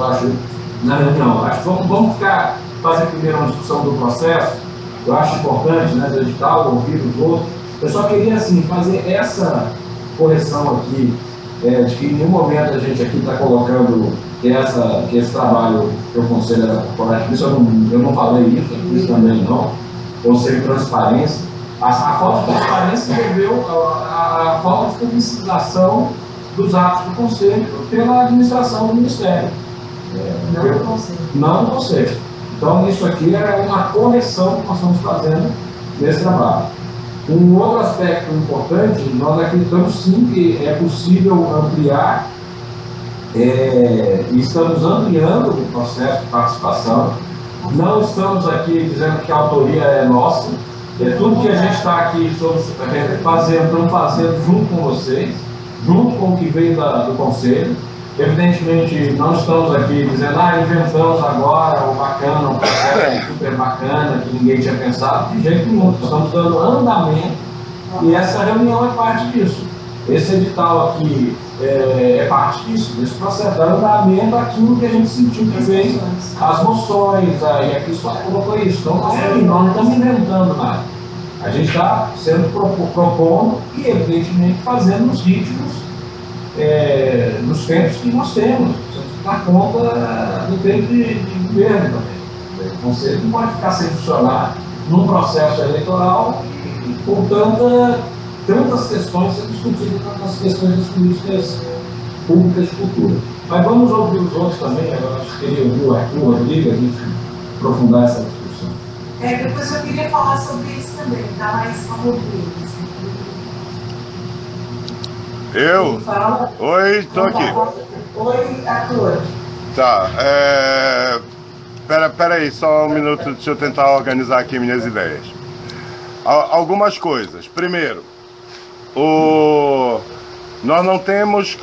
eu acho, na reunião. Acho que vamos fazer primeiro uma discussão do processo. Eu acho importante, né, do edital, ouvir os outros. Eu só queria, assim, fazer essa correção aqui, de que em nenhum momento a gente aqui está colocando que esse trabalho que o Conselho era corporativo, eu não falei isso também não. Conselho de Transparência. A falta de transparência deveu a falta de publicização dos atos do Conselho pela administração do Ministério. Não do Conselho. Não do Conselho. Então, isso aqui é uma correção que nós estamos fazendo nesse trabalho. Um outro aspecto importante, nós acreditamos sim que é possível ampliar, e estamos ampliando o processo de participação. Não estamos aqui dizendo que a autoria é nossa, tudo que a gente está aqui estamos fazendo junto com vocês, junto com o que veio do Conselho. Evidentemente, não estamos aqui dizendo, inventamos agora o bacana, um processo super bacana, que ninguém tinha pensado, de jeito nenhum. Estamos dando andamento e essa reunião é parte disso. Esse edital aqui é parte disso, desse processo, dar andamento àquilo que a gente sentiu que veio, as moções, e aqui só colocou isso. Então, nós não estamos inventando nada. A gente está sendo propondo e, evidentemente, fazendo nos ritmos, nos tempos que nós temos. Precisamos dar conta do tempo de governo também. O Conselho não pode ficar sem funcionar num processo eleitoral e com tantas questões sendo discutidas nas questões das políticas públicas de cultura. Mas vamos ouvir os outros também. Agora acho que queria ouvir o Arthur, o Rodrigo, a gente aprofundar essa discussão. Depois eu queria falar sobre isso também, tá? Mas vamos ouvir. Eu? Oi, estou aqui. Oi, Arthur. Tá, Pera aí, só um minuto, deixa eu tentar organizar aqui minhas ideias. Algumas coisas. Primeiro, nós não temos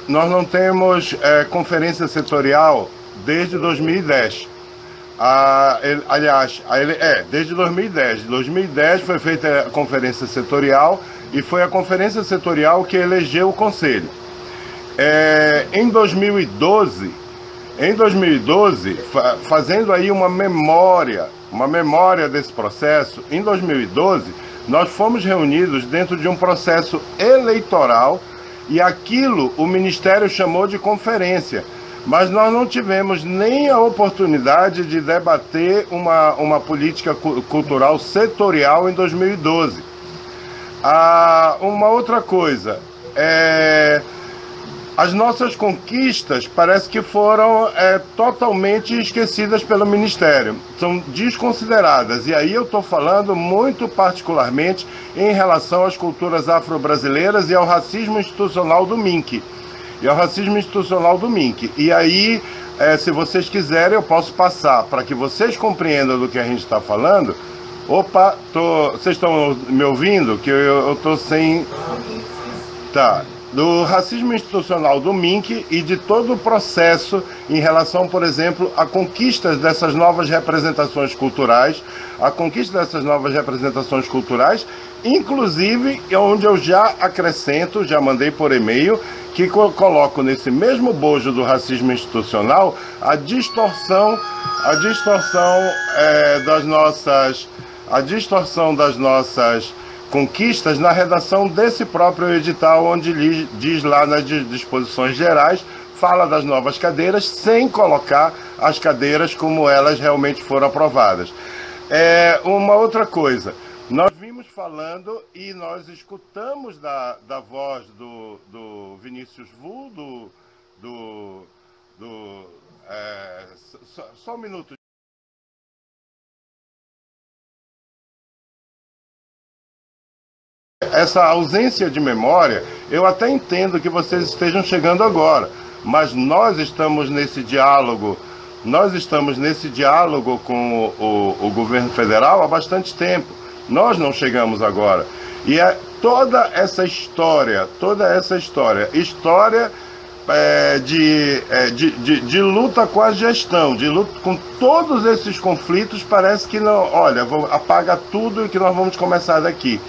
conferência setorial desde 2010. Desde 2010. Em 2010 foi feita a conferência setorial e foi a conferência setorial que elegeu o Conselho. Em 2012, fazendo aí uma memória desse processo, em 2012, nós fomos reunidos dentro de um processo eleitoral e aquilo o Ministério chamou de conferência, mas nós não tivemos nem a oportunidade de debater uma política cultural setorial em 2012. Uma outra coisa, as nossas conquistas parece que foram totalmente esquecidas pelo Ministério, são desconsideradas, e aí eu estou falando muito particularmente em relação às culturas afro-brasileiras e ao racismo institucional do MINC. E aí, se vocês quiserem, eu posso passar para que vocês compreendam do que a gente está falando. Opa, vocês estão me ouvindo? Que eu estou sem... Tá. Do racismo institucional do MINC e de todo o processo em relação, por exemplo, à conquista dessas novas representações culturais, inclusive onde eu já acrescento, já mandei por e-mail, que coloco nesse mesmo bojo do racismo institucional a distorção das nossas conquistas na redação desse próprio edital, onde diz lá nas disposições gerais, fala das novas cadeiras, sem colocar as cadeiras como elas realmente foram aprovadas. Uma outra coisa, nós vimos falando e nós escutamos da voz do Vinícius Vu, só um minuto. Essa ausência de memória, eu até entendo que vocês estejam chegando agora, mas nós estamos nesse diálogo com o governo federal há bastante tempo. Nós não chegamos agora. E toda essa história de luta com a gestão, de luta com todos esses conflitos, parece que não, olha, apaga tudo e que nós vamos começar daqui.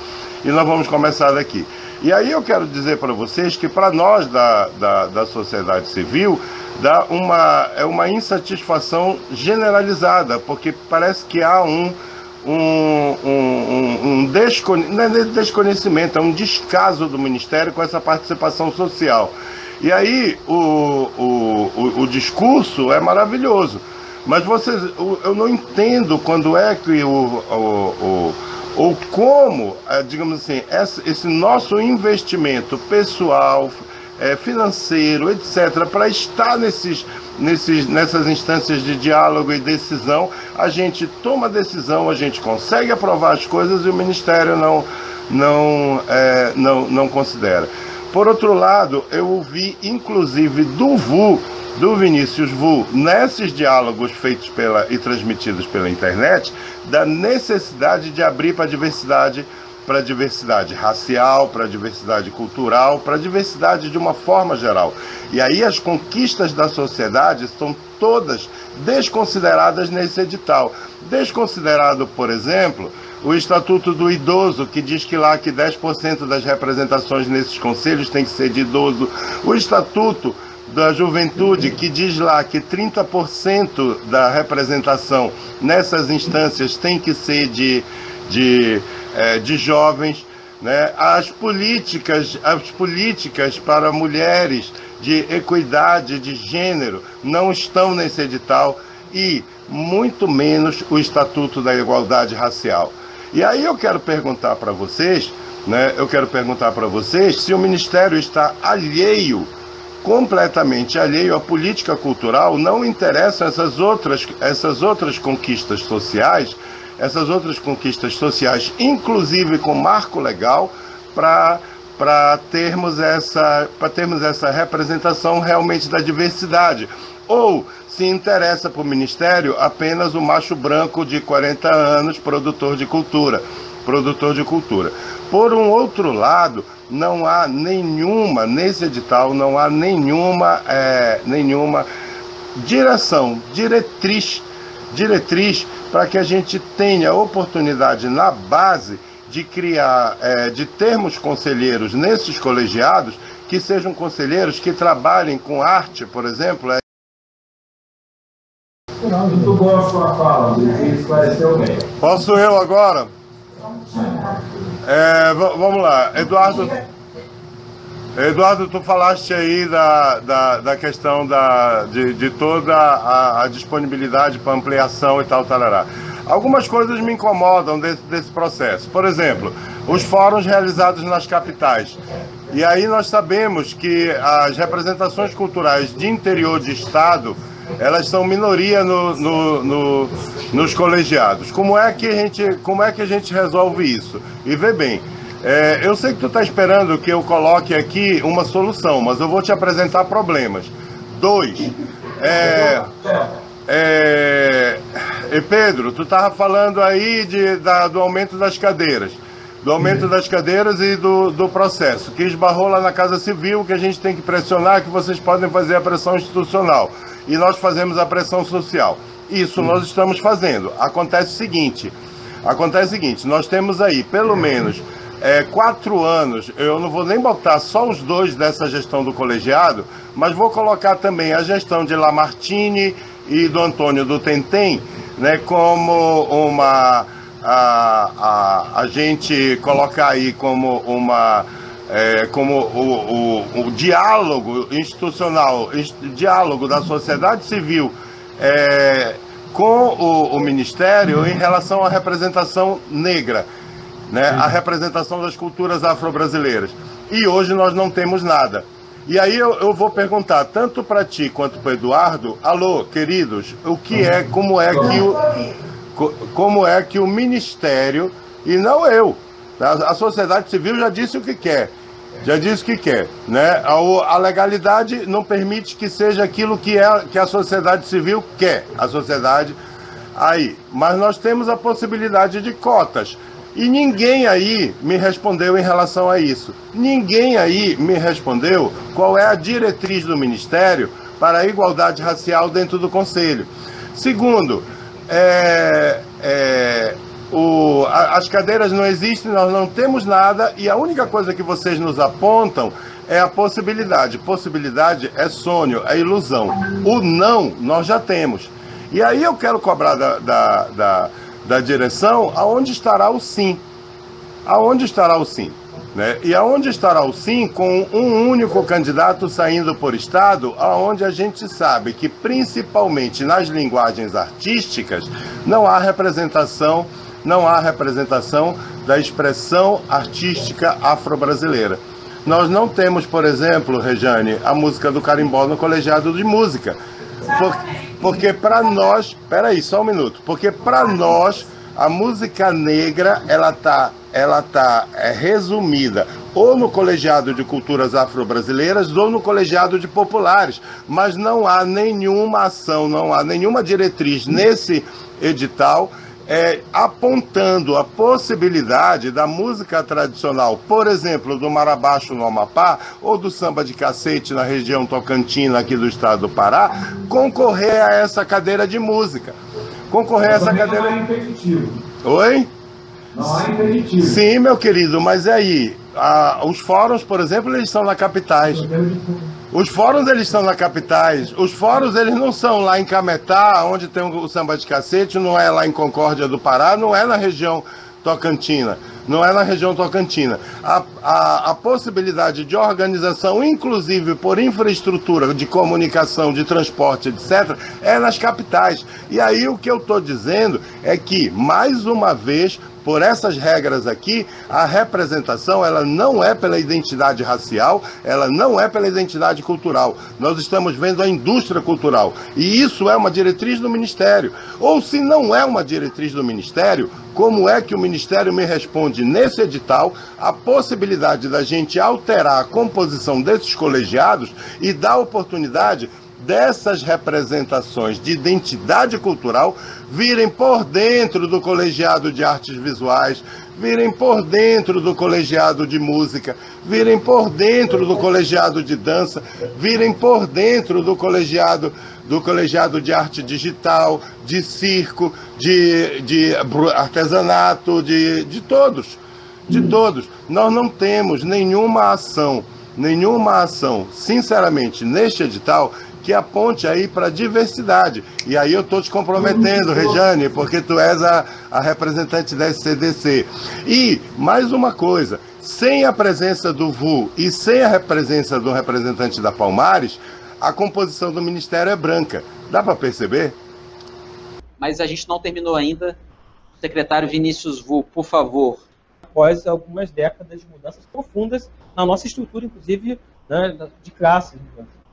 E aí eu quero dizer para vocês que para nós da sociedade civil dá uma insatisfação generalizada, porque parece que há não é desconhecimento, é um descaso do Ministério com essa participação social. E aí o discurso é maravilhoso, mas eu não entendo quando é que ou como, digamos assim, esse nosso investimento pessoal, financeiro, etc., para estar nessas instâncias de diálogo e decisão, a gente toma decisão, a gente consegue aprovar as coisas e o Ministério não considera. Por outro lado, eu ouvi, inclusive, do Vinícius Vu, nesses diálogos feitos e transmitidos pela internet, da necessidade de abrir para a diversidade racial, para a diversidade cultural, para a diversidade de uma forma geral. E aí as conquistas da sociedade estão todas desconsideradas nesse edital. Desconsiderado, por exemplo, o Estatuto do Idoso, que diz que 10% das representações nesses conselhos tem que ser de idoso. O Estatuto da Juventude, que diz lá que 30% da representação nessas instâncias tem que ser de jovens, né? As políticas para mulheres de equidade de gênero não estão nesse edital e muito menos o Estatuto da Igualdade Racial. E aí eu quero perguntar para vocês, né? Se o Ministério está completamente alheio à política cultural, não interessam essas outras conquistas sociais, inclusive com marco legal, para termos essa representação realmente da diversidade. Ou se interessa para o Ministério apenas o macho branco de 40 anos, produtor de cultura. Por um outro lado, não há nesse edital, não há nenhuma diretriz para que a gente tenha oportunidade na base de criar, de termos conselheiros nesses colegiados que sejam conselheiros que trabalhem com arte, por exemplo. Muito boa a sua fala, ele esclareceu bem. Posso eu agora? Vamos lá, Eduardo, tu falaste aí da questão de toda a disponibilidade para ampliação e tal, tarará. Algumas coisas me incomodam desse processo. Por exemplo, os fóruns realizados nas capitais. E aí nós sabemos que as representações culturais de interior de estado, elas são minoria nos colegiados. Como é que a gente resolve isso? E vê bem, eu sei que tu está esperando que eu coloque aqui uma solução, mas eu vou te apresentar problemas. 2. Pedro, tu estava falando aí do aumento das cadeiras. Do aumento das cadeiras e do processo, que esbarrou lá na Casa Civil, que a gente tem que pressionar, que vocês podem fazer a pressão institucional. E nós fazemos a pressão social. Isso nós estamos fazendo. Acontece o seguinte, nós temos aí pelo menos 4 anos, eu não vou nem botar só os 2 dessa gestão do colegiado, mas vou colocar também a gestão de Lamartine e do Antônio do Tentem, né, como a gente colocar aí como o diálogo institucional, diálogo da sociedade civil com o Ministério em relação à representação negra, né, a representação das culturas afro-brasileiras. E hoje nós não temos nada. E aí eu vou perguntar, tanto para ti quanto para o Eduardo, alô, queridos, como é que o Ministério, e não eu, a sociedade civil já disse o que quer, né? A legalidade não permite que seja aquilo que a sociedade civil quer, mas nós temos a possibilidade de cotas, e ninguém aí me respondeu em relação a isso, ninguém aí me respondeu qual é a diretriz do Ministério para a igualdade racial dentro do Conselho. Segundo, as cadeiras não existem, nós não temos nada, e a única coisa que vocês nos apontam é a possibilidade. Possibilidade é sonho, é ilusão. O não, nós já temos. E aí eu quero cobrar da direção aonde estará o sim. Aonde estará o sim? Né? E aonde estará o sim com um único candidato saindo por estado, aonde a gente sabe que, principalmente nas linguagens artísticas, não há representação da expressão artística afro-brasileira. Nós não temos, por exemplo, Rejane, a música do carimbó no colegiado de música. Porque para nós... Peraí, só um minuto. Porque para nós, a música negra, ela tá resumida ou no colegiado de culturas afro-brasileiras ou no colegiado de populares. Mas não há nenhuma ação, não há nenhuma diretriz nesse edital apontando a possibilidade da música tradicional, por exemplo, do marabaixo no Amapá, ou do samba de cacete na região tocantina aqui do estado do Pará, concorrer a essa cadeira de música. Concorrer a essa cadeira... Não há impeditivo. Oi? Não há impeditivo. Sim, meu querido, mas aí, os fóruns, por exemplo, eles são na capitais. Os fóruns, eles são na capitais. Os fóruns, eles não são lá em Cametá, onde tem o samba de cacete, não é lá em Concórdia do Pará, não é na região tocantina. Não é na região tocantina. A possibilidade de organização, inclusive por infraestrutura de comunicação, de transporte, etc., é nas capitais. E aí o que eu estou dizendo é que, mais uma vez, por essas regras aqui, a representação, ela não é pela identidade racial, ela não é pela identidade cultural. Nós estamos vendo a indústria cultural. E isso é uma diretriz do Ministério. Ou se não é uma diretriz do Ministério, como é que o Ministério me responde nesse edital a possibilidade da gente alterar a composição desses colegiados e dar oportunidade dessas representações de identidade cultural virem por dentro do colegiado de artes visuais, virem por dentro do colegiado de música, virem por dentro do colegiado de dança, virem por dentro do colegiado de arte digital, de circo, de artesanato, de todos. De todos. Nós não temos nenhuma ação, sinceramente, neste edital, que aponte aí para a diversidade. E aí eu estou te comprometendo, Rejane, porque tu és a representante da SCDC. E, mais uma coisa, sem a presença do VU e sem a presença do representante da Palmares, a composição do Ministério é branca. Dá para perceber? Mas a gente não terminou ainda. Secretário Vinícius VU, por favor. Após algumas décadas de mudanças profundas na nossa estrutura, inclusive, né, de classe.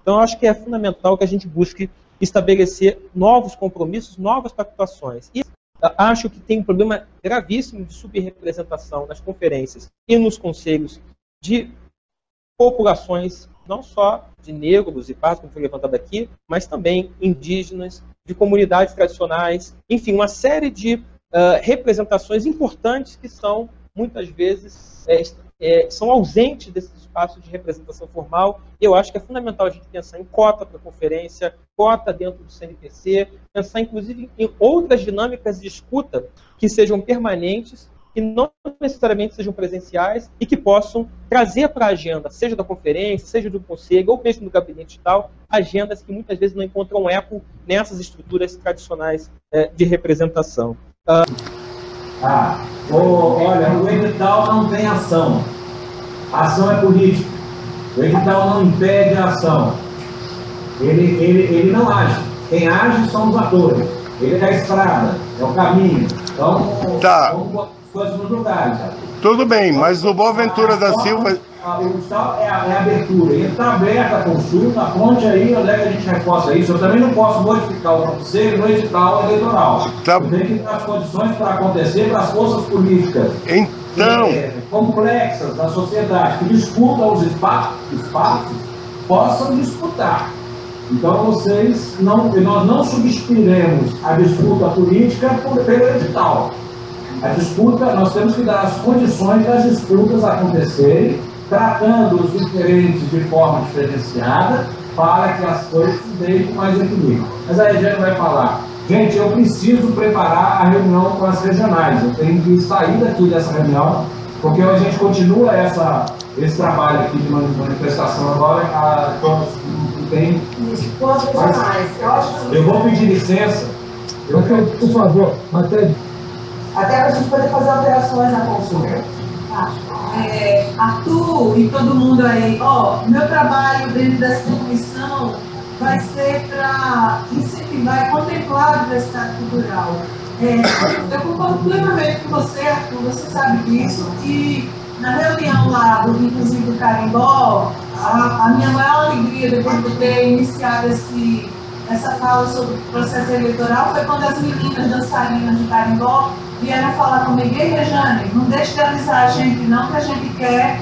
Então, eu acho que é fundamental que a gente busque estabelecer novos compromissos, novas pactuações. E acho que tem um problema gravíssimo de subrepresentação nas conferências e nos conselhos de populações, não só de negros e pardos, como foi levantado aqui, mas também indígenas, de comunidades tradicionais, enfim, uma série de representações importantes que são, muitas vezes, são ausentes desse espaço de representação formal. Eu acho que é fundamental a gente pensar em cota para conferência, cota dentro do CNPC, pensar inclusive em outras dinâmicas de escuta que sejam permanentes, que não necessariamente sejam presenciais e que possam trazer para a agenda, seja da conferência, seja do conselho, ou mesmo do gabinete e tal, agendas que muitas vezes não encontram eco nessas estruturas tradicionais de representação. Olha, o edital não tem ação. A ação é política. O edital não impede a ação. Ele não age. Quem age são os atores. Ele é a estrada, é o caminho. Então, vamos botar as coisas nos lugares. Tudo bem, mas o Boaventura da Silva... O edital é a abertura. Ele está aberta a consulta, aponte aí onde é que a gente reforça isso. Eu também não posso modificar o conselho no edital eleitoral. Eu tenho que dar as condições para acontecer para as forças políticas complexas da sociedade, que disputam os espaços, possam disputar. Então, nós não substituiremos a disputa política pelo edital. A disputa, nós temos que dar as condições das disputas acontecerem, tratando os diferentes de forma diferenciada, para que as coisas deem com mais equilíbrio. Mas a Regiane vai falar gente, eu preciso preparar a reunião com as regionais, eu tenho que sair daqui dessa reunião, porque a gente continua esse trabalho aqui de manifestação agora, não tem... Isso, com as regionais. Eu vou pedir licença. Por favor, Matheus. Até para a gente poder fazer alterações na consulta. Arthur e todo mundo aí, meu trabalho dentro dessa comissão vai ser para incentivar e contemplar a diversidade cultural. Eu concordo plenamente com você, Arthur, você sabe disso, e na reunião lá, inclusive do Carimbó, a minha maior alegria depois de ter iniciado essa fala sobre o processo eleitoral foi quando as meninas dançarinas de Carimbó vieram falar comigo: ei, Rejane, não deixe de avisar a gente não, que a gente quer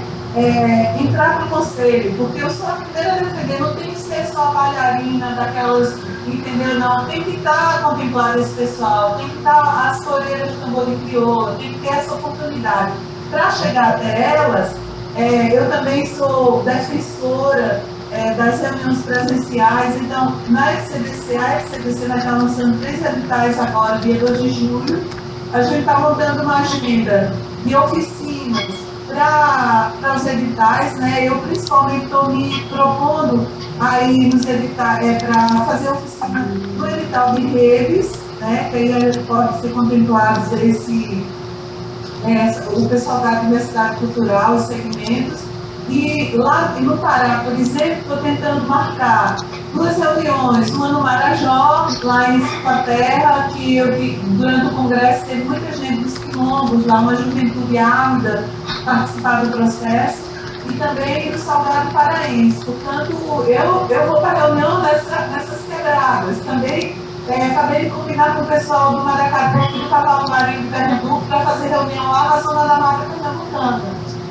entrar para o conselho, porque eu sou a primeira a defender, não tem que ser só a bailarina daquelas, entendeu? Não, tem que estar contemplado esse pessoal, tem que estar as coreiras de tambor de crioula, tem que ter essa oportunidade. Para chegar até elas, eu também sou defensora das reuniões presenciais. Então, na FCDC, a FCDC vai estar lançando 3 editais agora, dia 2 de julho. A gente está montando uma agenda de oficinas para os editais, né? Eu principalmente estou me propondo aí nos editais, para fazer oficina no edital de redes, né? Que aí pode ser contemplado o pessoal da diversidade cultural, os segmentos. E lá no Pará, por exemplo, estou tentando marcar 2 reuniões, uma no Marajó, lá em Terra, que durante o congresso teve muita gente dos quilombos, lá uma juventude ávida participar do processo, e também no Salgado Paraense. Portanto, eu vou para a reunião nessas quebradas. Também acabei de combinar com o pessoal do Maracatu, do Cavalo Marinho de Pernambuco, para fazer reunião lá na zona da Mata Pernambucana.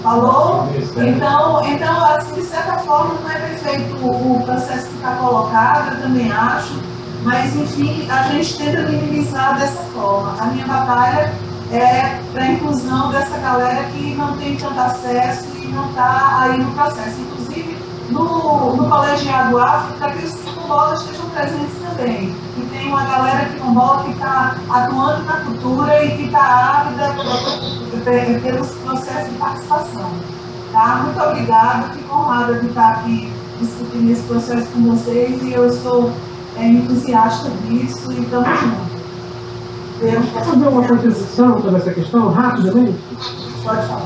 Falou? Então, assim, de certa forma, não é perfeito o processo que está colocado, eu também acho, mas, enfim, a gente tenta minimizar dessa forma. A minha batalha é para a inclusão dessa galera que não tem tanto acesso e não está aí no processo. Inclusive, no colegiado afro, para que os quilombolas estejam presentes também. E tem uma galera quilombola que está atuando na cultura e que está ávida pelos processos de participação. Tá? Muito obrigada, fico honrada de estar aqui discutindo esse processo com vocês, e eu sou entusiasta disso e estamos juntos. Posso fazer uma contribuição sobre essa questão, rapidamente? Pode falar.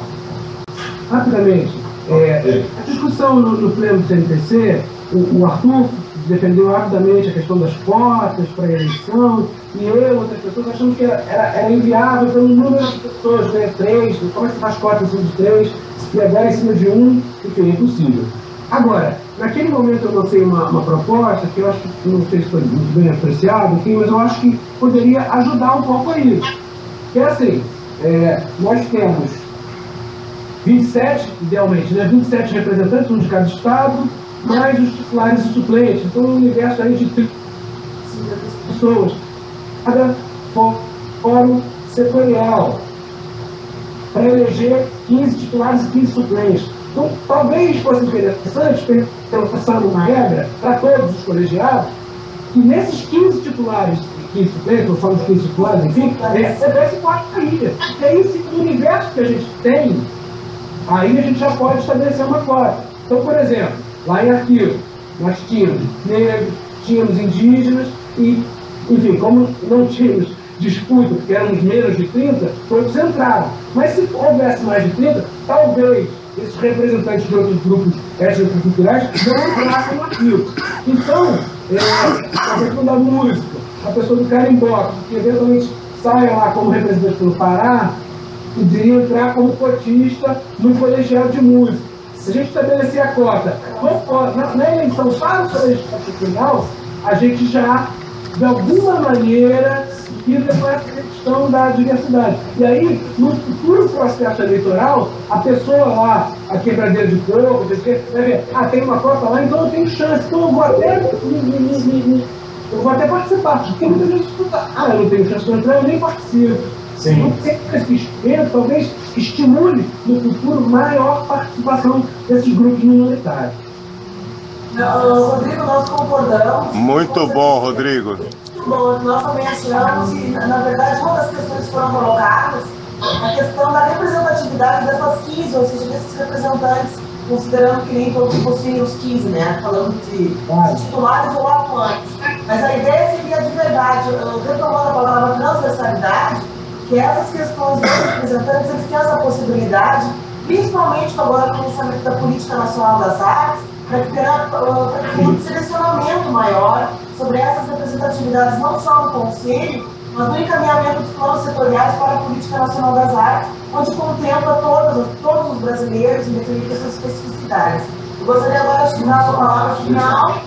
Rapidamente. A discussão no pleno do CNPC, o Arthur defendeu rapidamente a questão das cotas para a eleição, e eu e outras pessoas achamos que era inviável pelo número de pessoas, né? 3, como é que se faz cotas em cima de 3, e agora em cima de 1, enfim, é impossível. Agora, naquele momento eu lancei uma proposta que eu acho que não sei se foi muito bem apreciada, enfim, mas eu acho que poderia ajudar um pouco a isso. Que é assim, nós temos 27, idealmente, né, 27 representantes, um de cada estado, mais os titulares e suplentes. Então, um universo aí de 30 pessoas. Cada fórum setorial para eleger 15 titulares e 15 suplentes. Então, talvez fosse interessante pensar numa regra para todos os colegiados, que nesses 15 titulares e 15 suplentes, ou só os 15 titulares, enfim, houvesse 4 ilhas. E aí, no universo que a gente tem, aí a gente já pode estabelecer uma cota. Então, por exemplo, lá em Arquivo, nós tínhamos negros, tínhamos indígenas e, enfim, como não tínhamos disputa, porque éramos menos de 30, todos entraram. Mas se houvesse mais de 30, talvez esses representantes de outros grupos étnico-culturais não entrassem no Arquivo. Então, a questão da música, a pessoa do carimbó, que eventualmente saia lá como representante pelo Pará, poderia entrar como cotista no colegiado de música. Se a gente estabelecer a cota na eleição para o colegiado final, a gente já, de alguma maneira, fica com essa questão da diversidade. E aí, no futuro processo eleitoral, a pessoa lá, a quebradeira de coco, vai ver, tem uma cota lá, então eu tenho chance, então eu vou até participar. Porque muita gente escuta, eu não tenho chance de entrar, eu nem participo. Sim. Então, esse instrumento talvez estimule no futuro maior participação desses grupos minoritários. Rodrigo, nós concordamos. Muito bom, Rodrigo. bom, nós também achamos, e na verdade uma das questões que foram colocadas, a questão da representatividade dessas 15, ou seja, desses representantes, considerando que nem todos possuem os 15, né? Falando de titulares ou atuantes. Mas a ideia seria de verdade, retomando a palavra transversalidade, que essas questões dos representantes, eles têm essa possibilidade, principalmente agora com o lançamento da Política Nacional das Artes, para que tenha um selecionamento maior sobre essas representatividades, não só no Conselho, mas no encaminhamento dos planos setoriais para a Política Nacional das Artes, onde contempla todos os brasileiros, independente das suas especificidades. Eu gostaria agora de dar a palavra final,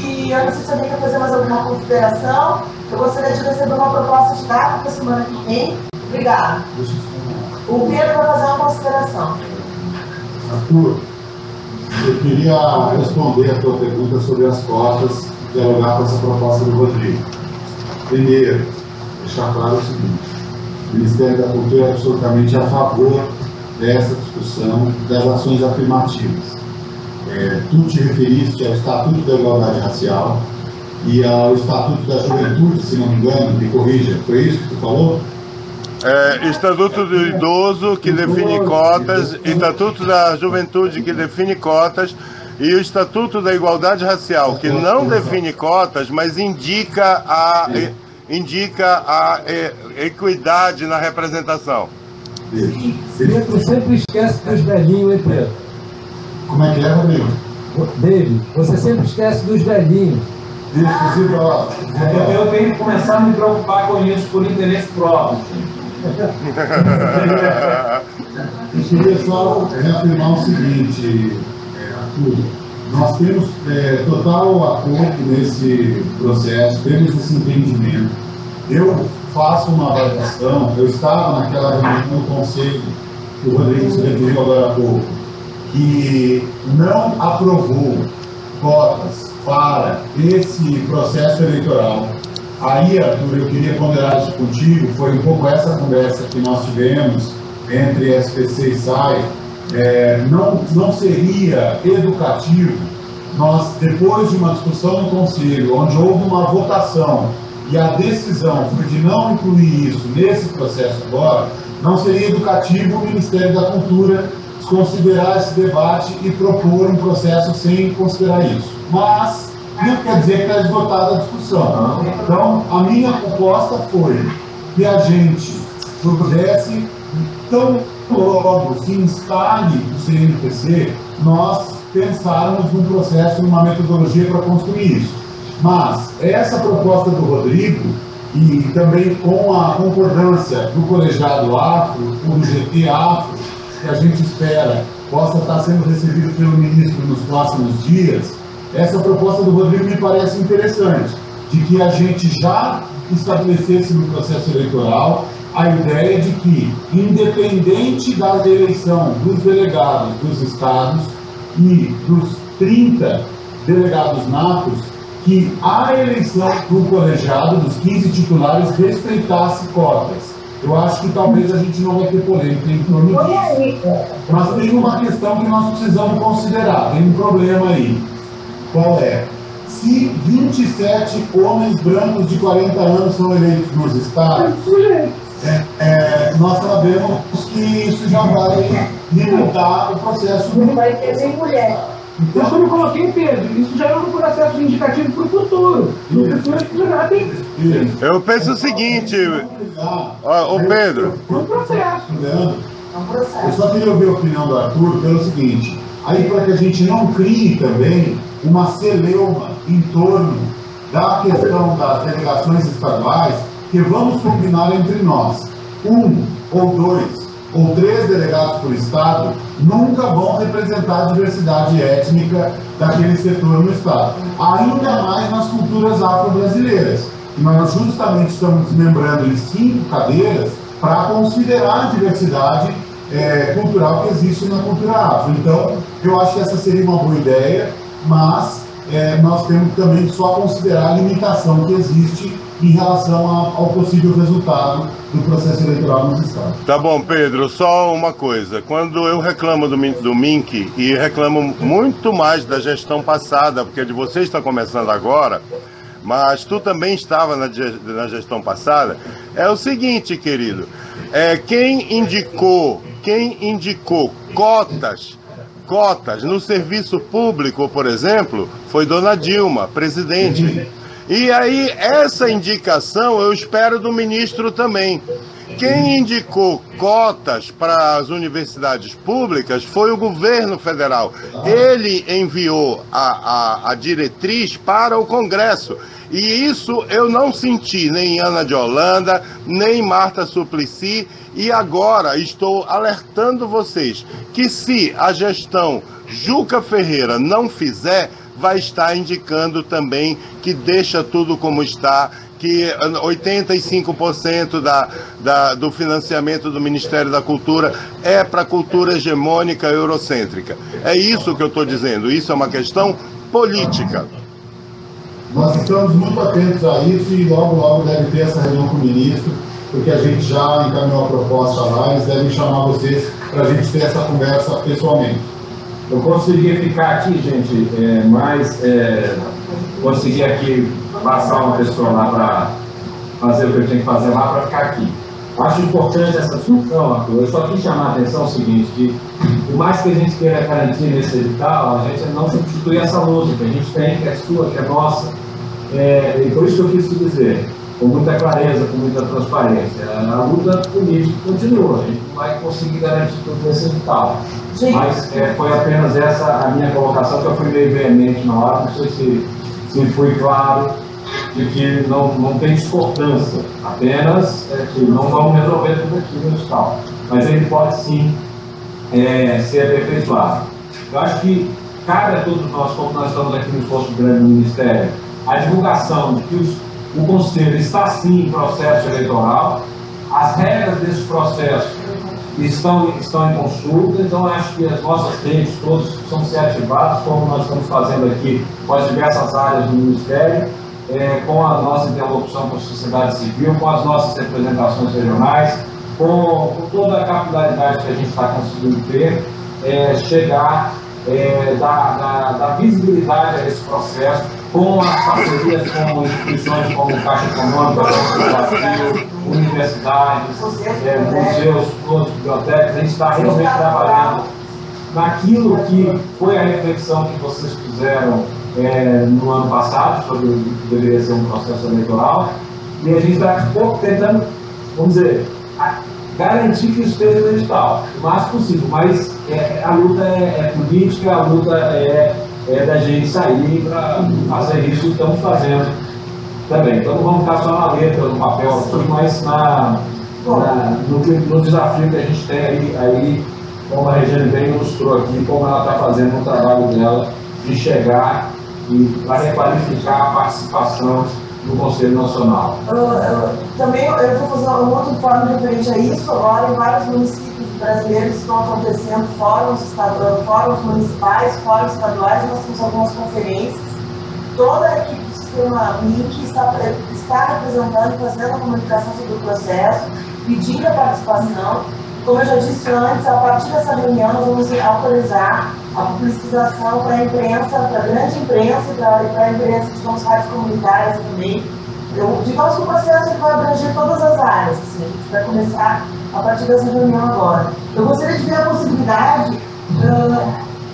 e eu não sei se alguém quer fazer mais alguma consideração. Eu gostaria de receber uma proposta de data para a semana que vem. Obrigada. O Pedro vai fazer uma consideração. Arthur, eu queria responder a tua pergunta sobre as cotas e dialogar com essa proposta do Rodrigo. Primeiro, deixar claro o seguinte: o Ministério da Cultura é absolutamente a favor dessa discussão das ações afirmativas. Tu te referiste ao Estatuto da Igualdade Racial e ao Estatuto da Juventude, se não me engano, me corrija, foi isso que tu falou? Estatuto do Idoso, que define cotas, Estatuto da Juventude, que define cotas, e o Estatuto da Igualdade Racial, que não define cotas, mas indica a equidade na representação. Pedro sempre esquece dos velhinhos, hein, Pedro? Como é que é, Rodrigo? David, você sempre esquece dos velhinhos. Eu tenho que começar a me preocupar com isso por interesse próprio. Eu queria só reafirmar o seguinte, Arthur. Nós temos total acordo nesse processo, temos esse entendimento. Eu faço uma avaliação, eu estava naquela reunião do Conselho, que o Rodrigo se referiu agora há pouco, que não aprovou cotas para esse processo eleitoral. Aí, Arthur, eu queria ponderar isso contigo, foi um pouco essa conversa que nós tivemos entre SPC e SAI. Não seria educativo nós, depois de uma discussão no Conselho, onde houve uma votação e a decisão foi de não incluir isso nesse processo agora, não seria educativo o Ministério da Cultura desconsiderar esse debate e propor um processo sem considerar isso. Mas não quer dizer que está esgotada a discussão. Então, a minha proposta foi que a gente pudesse, tão logo se instale o CNPC, nós pensarmos num processo, numa metodologia para construir isso. Mas essa proposta do Rodrigo, e também com a concordância do colegiado afro, do GT afro, que a gente espera possa estar sendo recebido pelo ministro nos próximos dias, essa proposta do Rodrigo me parece interessante, de que a gente já estabelecesse no processo eleitoral a ideia de que, independente da eleição dos delegados dos estados e dos 30 delegados natos, que a eleição do colegiado dos 15 titulares respeitasse cotas. Eu acho que talvez a gente não vai ter polêmica em torno disso. Mas tem uma questão que nós precisamos considerar, tem um problema aí. Qual é? Se 27 homens brancos de 40 anos são eleitos nos estados, nós sabemos que isso já vai limitar o processo. Não vai ter nem mulher. Então, como eu coloquei, Pedro, isso já é um processo indicativo para o futuro. No futuro, isso já tem. Eu penso o seguinte, ô Pedro. É um processo. Eu só queria ouvir a opinião do Arthur pelo seguinte: aí para que a gente não crie também uma celeuma em torno da questão das delegações estaduais, que vamos combinar entre nós. 1 ou 2 ou 3 delegados por estado nunca vão representar a diversidade étnica daquele setor no estado, ainda mais nas culturas afro-brasileiras. E nós justamente estamos desmembrando em 5 cadeiras para considerar a diversidade cultural que existe na cultura afro. Então, eu acho que essa seria uma boa ideia, mas nós temos também só considerar a limitação que existe em relação ao possível resultado do processo eleitoral nos estados. Tá bom, Pedro, só uma coisa. Quando eu reclamo do MINC e reclamo muito mais da gestão passada, porque a de vocês está começando agora, mas tu também estava na gestão passada, é o seguinte, querido, quem indicou cotas no serviço público, por exemplo, foi Dona Dilma, presidente. E aí, essa indicação eu espero do ministro também. Quem indicou cotas para as universidades públicas foi o governo federal. Ele enviou a diretriz para o Congresso. E isso eu não senti nem Ana de Holanda, nem Marta Suplicy. E agora estou alertando vocês que se a gestão Juca Ferreira não fizer, vai estar indicando também que deixa tudo como está, que 85% do financiamento do Ministério da Cultura é para a cultura hegemônica eurocêntrica. É isso que eu estou dizendo, isso é uma questão política. Nós estamos muito atentos a isso e logo deve ter essa reunião com o ministro, porque a gente já encaminhou a proposta lá, eles devem chamar vocês para a gente ter essa conversa pessoalmente. Eu consegui ficar aqui, gente, consegui aqui passar uma pessoa lá para fazer o que eu tinha que fazer lá para ficar aqui. Acho importante essa discussão, Arthur. Eu só quis chamar a atenção o seguinte, que por mais que a gente queira garantir nesse edital, a gente não substitui essa luta que a gente tem, que é sua, que é nossa. E por isso que eu quis te dizer, com muita clareza, com muita transparência, a luta política continua, a gente não vai conseguir garantir tudo nesse edital. Mas foi apenas essa a minha colocação, que eu fui meio veemente na hora, não sei se fui claro, de que não tem discordância, apenas que não vamos resolver tudo aqui no edital. Mas ele pode sim ser aperfeiçoado. Eu acho que cabe a todos nós, como nós estamos aqui no esforço grande do Ministério, a divulgação de que o Conselho está sim em processo eleitoral, as regras desse processo estão em consulta, então acho que as nossas redes todas precisam ser ativadas, como nós estamos fazendo aqui com as diversas áreas do Ministério, com a nossa interlocução com a sociedade civil, com as nossas representações regionais, com toda a capilaridade que a gente está conseguindo ter, chegar, dar visibilidade a esse processo, com as parcerias com instituições como Caixa Econômica, Banco do Brasil, universidades, museus, bibliotecas. A gente está realmente trabalhando naquilo que foi a reflexão que vocês fizeram no ano passado, sobre o que deveria ser um processo eleitoral, e a gente está tentando, vamos dizer, garantir que isso esteja no edital, o máximo possível, mas a luta é política, a luta é da gente sair para fazer isso, e estamos fazendo também. Então não vamos ficar só na letra, no papel, mas no desafio que a gente tem aí como a Regiane bem mostrou aqui, como ela está fazendo o trabalho dela de chegar e para requalificar a participação no Conselho Nacional. Também eu vou fazer um outro informe referente a isso. Agora, em vários municípios brasileiros estão acontecendo fóruns municipais, fóruns estaduais, nós temos algumas conferências. Toda a equipe do Sistema MINC está representando e fazendo a comunicação sobre o processo, pedindo a participação. Como eu já disse antes, a partir dessa reunião nós vamos autorizar a publicização para a imprensa, para a grande imprensa e para a imprensa de rádios comunitárias também. Digamos que o processo vai abranger todas as áreas, assim, a gente vai começar a partir dessa reunião agora. Eu gostaria de ver a possibilidade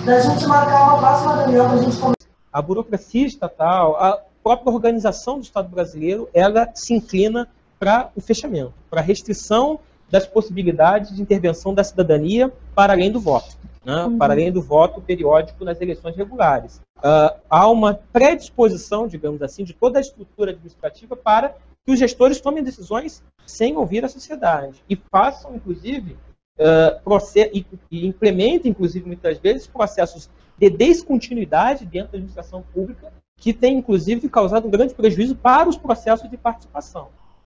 da gente marcar uma próxima reunião para a gente começar. A burocracia estatal, a própria organização do Estado brasileiro, ela se inclina para o fechamento, para a restrição das possibilidades de intervenção da cidadania para além do voto, né? Para além do voto periódico nas eleições regulares. Há uma predisposição, digamos assim, de toda a estrutura administrativa para que os gestores tomem decisões sem ouvir a sociedade e façam, inclusive, e implementem, inclusive, muitas vezes, processos de descontinuidade dentro da administração pública que tem, inclusive, causado um grande prejuízo para os processos de participação.